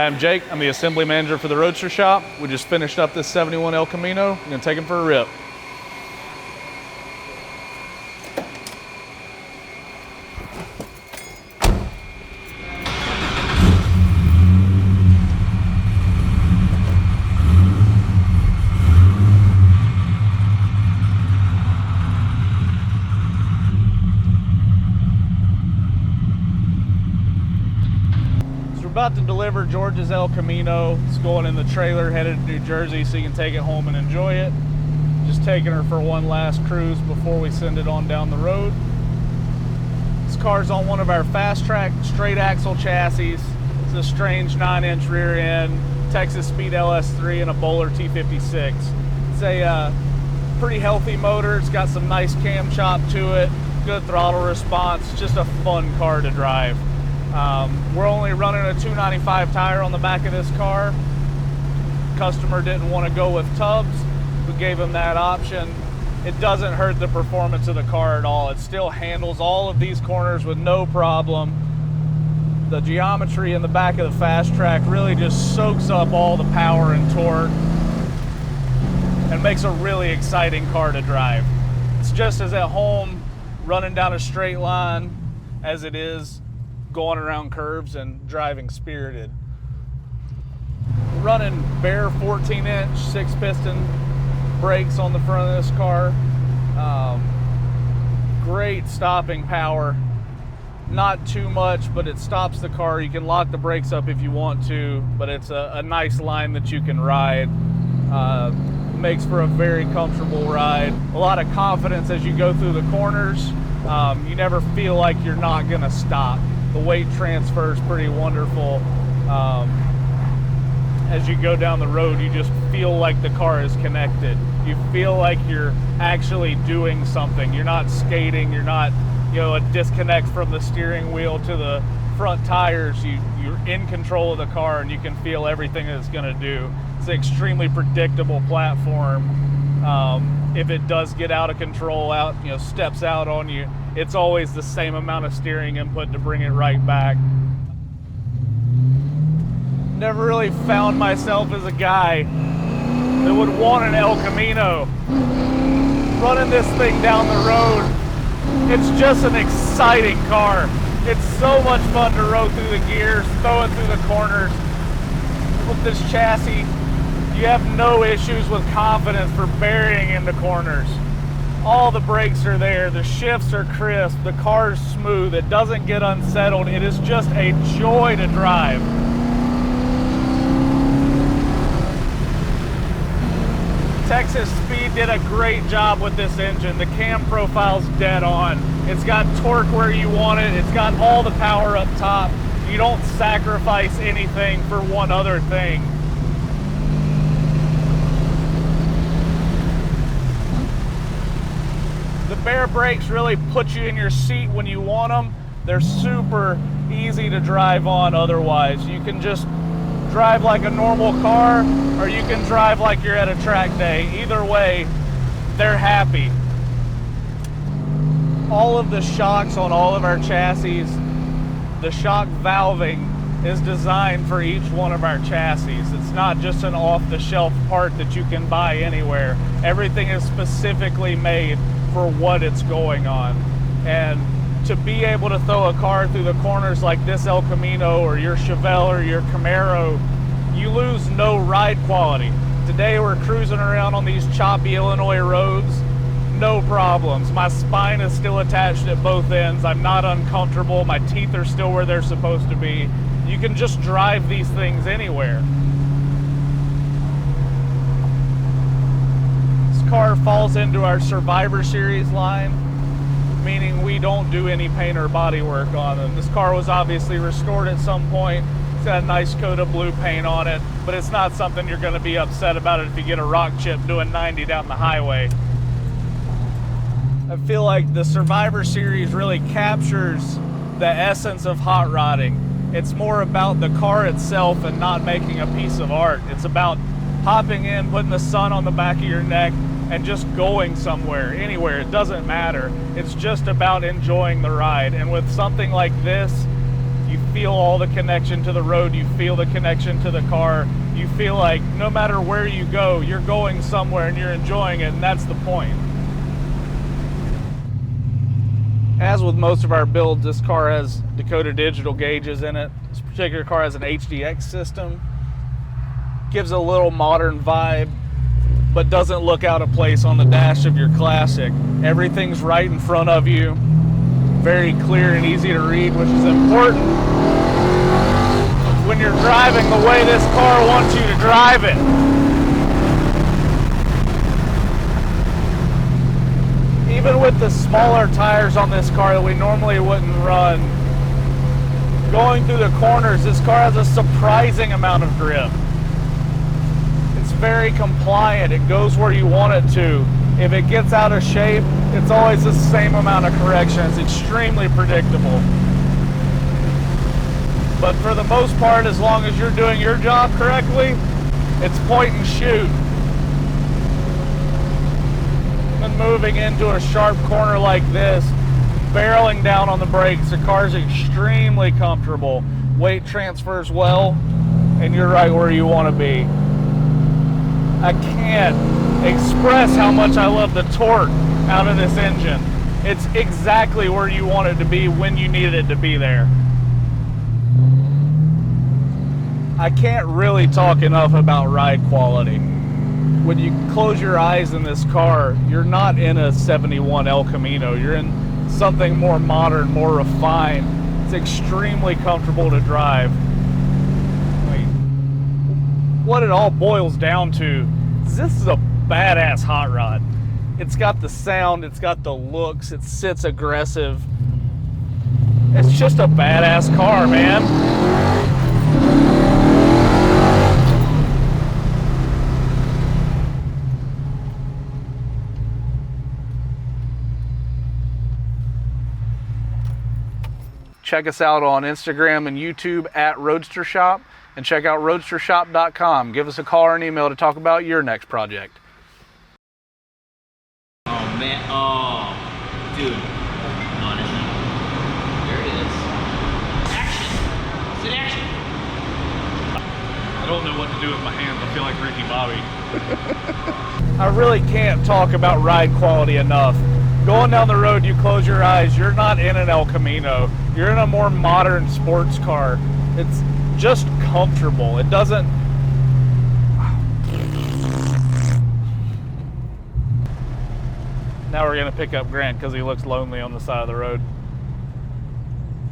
Hi, I'm Jake. I'm the assembly manager for the Roadster Shop. We just finished up this 71 El Camino. I'm gonna take him for a rip. About to deliver George's El Camino. It's going in the trailer headed to New Jersey so you can take it home and enjoy it. Just taking her for one last cruise before we send it on down the road. This car's on one of our Fast Track straight axle chassis. It's a strange 9-inch rear end, Texas Speed LS3 and a Bowler T56. It's a pretty healthy motor. It's got some nice cam chop to it, good throttle response, just a fun car to drive. We're only running a 295 tire on the back of this car. Customer didn't want to go with tubs. We gave him that option. It doesn't hurt the performance of the car at all. It still handles all of these corners with no problem. The geometry in the back of the Fast Track really just soaks up all the power and torque and makes a really exciting car to drive. It's just as at home running down a straight line as it is going around curves and driving spirited. Running Baer 14-inch 6-piston brakes on the front of this car. Great stopping power. Not too much, but it stops the car. You can lock the brakes up if you want to, but it's a nice line that you can ride. Makes for a very comfortable ride. A lot of confidence as you go through the corners. You never feel like you're not gonna stop. The weight transfer is pretty wonderful. As you go down the road, you just feel like the car is connected. You feel like you're actually doing something. You're not skating. You're not, a disconnect from the steering wheel to the front tires. You're in control of the car and you can feel everything it's going to do. It's an extremely predictable platform. If it does get out of control, steps out on you, it's always the same amount of steering input to bring it right back. Never really found myself as a guy that would want an El Camino. Running this thing down the road, it's just an exciting car. It's so much fun to roll through the gears, throw it through the corners. With this chassis, you have no issues with confidence for burying into corners. All the brakes are there, the shifts are crisp, the car's smooth, it doesn't get unsettled. It is just a joy to drive. Texas Speed did a great job with this engine. The cam profile's dead on. It's got torque where you want it. It's got all the power up top. You don't sacrifice anything for one other thing. The Baer Brakes really put you in your seat when you want them. They're super easy to drive on otherwise. You can just drive like a normal car, or you can drive like you're at a track day. Either way, they're happy. All of the shocks on all of our chassis, the shock valving is designed for each one of our chassis. It's not just an off-the-shelf part that you can buy anywhere. Everything is specifically made for what it's going on. And to be able to throw a car through the corners like this El Camino or your Chevelle or your Camaro, you lose no ride quality. Today we're cruising around on these choppy Illinois roads, no problems. My spine is still attached at both ends. I'm not uncomfortable. My teeth are still where they're supposed to be. You can just drive these things anywhere. This car falls into our Survivor Series line, meaning we don't do any paint or body work on them. This car was obviously restored at some point. It's got a nice coat of blue paint on it, but it's not something you're going to be upset about it if you get a rock chip doing 90 down the highway. I feel like the Survivor Series really captures the essence of hot rodding. It's more about the car itself and not making a piece of art. It's about hopping in, putting the sun on the back of your neck, and just going somewhere, anywhere. It doesn't matter. It's just about enjoying the ride. And with something like this, You feel all the connection to the road. You feel the connection to the car. You feel like no matter where you go, you're going somewhere and you're enjoying it, and that's the point. As with most of our builds, this car has Dakota digital gauges in it. This particular car has an HDX system. Gives a little modern vibe, but doesn't look out of place on the dash of your classic. Everything's right in front of you. Very clear and easy to read, which is important when you're driving the way this car wants you to drive it. Even with the smaller tires on this car that we normally wouldn't run, going through the corners, this car has a surprising amount of grip. It's very compliant. It goes where you want it to. If it gets out of shape, it's always the same amount of correction. It's extremely predictable. But for the most part, as long as you're doing your job correctly, it's point and shoot. And moving into a sharp corner like this, barreling down on the brakes, the car's extremely comfortable. Weight transfers well, and you're right where you want to be. I can't express how much I love the torque out of this engine. It's exactly where you want it to be when you need it to be there. I can't really talk enough about ride quality. When you close your eyes in this car, you're not in a 71 El Camino. You're in something more modern, more refined. It's extremely comfortable to drive. I mean, what it all boils down to is this is a badass hot rod. It's got the sound, it's got the looks, it sits aggressive. It's just a badass car, man. Check us out on Instagram and YouTube at Roadster Shop, and check out roadstershop.com. Give us a call or an email to talk about your next project. Oh man, oh, dude, honestly, there it is. Action, it's in action. I don't know what to do with my hands. I feel like Ricky Bobby. I really can't talk about ride quality enough. Going down the road, you close your eyes, you're not in an El Camino. You're in a more modern sports car. It's just comfortable. It doesn't... Now we're gonna pick up Grant because he looks lonely on the side of the road.